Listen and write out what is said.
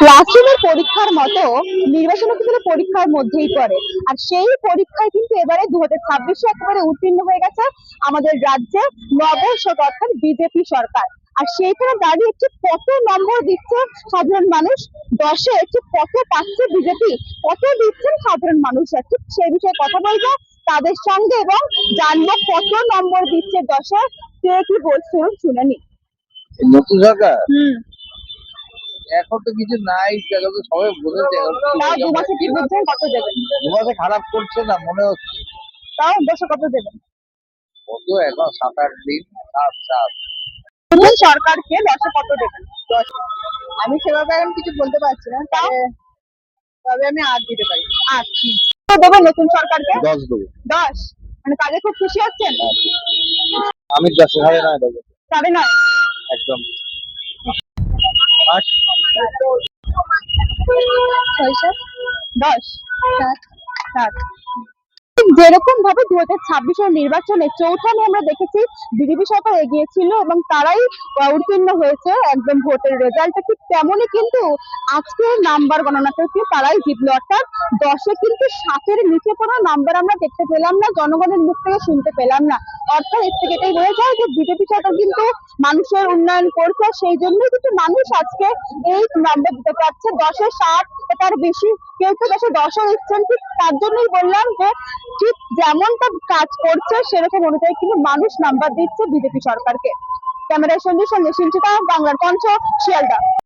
ক্লাসরুমের পরীক্ষার মতো নির্বাচনও কিন্তু পরীক্ষার মধ্যেই পড়ে। আর সেই পরীক্ষায় কিন্তু এবারে 2026-এ একেবারে উত্তীর্ণ হয়ে গেছে আমাদের রাজ্যে নবসক অর্থাৎ বিজেপি সরকার। আর সেইখানে দাঁড়িয়ে ঠিক কত নম্বর দিচ্ছে সাধারণ মানুষ, 10-এ ঠিক কত পাচ্ছে বিজেপি, কত দিচ্ছেন সাধারণ মানুষরা, ঠিক সেই বিষয়ে কথা বলবো তাদের সঙ্গে এবং জানবো কত নম্বর দিচ্ছে 10-এ, কে কি বলছে শুনে নি। নতুন সরকার এখন তো কিছু নাই, এখন তো সবাই বলেছে। তাও 2 মাসে কি বুঝছেন কত দেবেন? 2 মাসে খারাপ করছে না মনে হচ্ছে। তাও 10-এ কত দেবেন? কত এখন 7-8 দিন, 7 নতুন সরকারকে 10-এ কত দেবেন? 10। আমি সেভাবে এখন কিছু বলতে পারছি না, তবে আমি 8 দিতে পারি। 8 কত দেবেন নতুন সরকারকে? 10 দেবো। 10 মানে কাজে খুব খুশি হচ্ছেন? আমি 10-9.5 দেবো 9.5 একদম। 8 6 10 7 7। যেরকম ভাবে 2026-এর নির্বাচনে চৌথামে আমরা দেখেছি বিজেপি সরকার এগিয়েছিল এবং তারাই উত্তীর্ণ হয়েছে একদম ভোটের রেজাল্টে, ঠিক তেমনই কিন্তু আজকের নাম্বার গণনাতে তারাই জিতলো। অর্থাৎ 10-এ কিন্তু 7-এর নিচে কোনো নাম্বার আমরা দেখতে পেলাম না, জনগণের মুখ থেকে শুনতে পেলাম না। অর্থাৎ এর থেকে এটাই বোঝা যায় যে বিজেপি সরকার কিন্তু মানুষের উন্নয়ন করছে, সেই জন্যই কিন্তু মানুষ আজকে এই নাম্বার দিতে পারছে। 10-এ 7 তার বেশি, কেউ তো 10-এ 10-ও দিচ্ছেন। ঠিক তার জন্যই বললাম যে ঠিক যেমনটা কাজ করছে সেরকম অনুযায়ী কিন্তু মানুষ নাম্বার দিচ্ছে বিজেপি সরকারকে। ক্যামেরার সঙ্গে সঙ্গে সিঞ্চিতা, বাংলার কণ্ঠ, শিয়ালদা।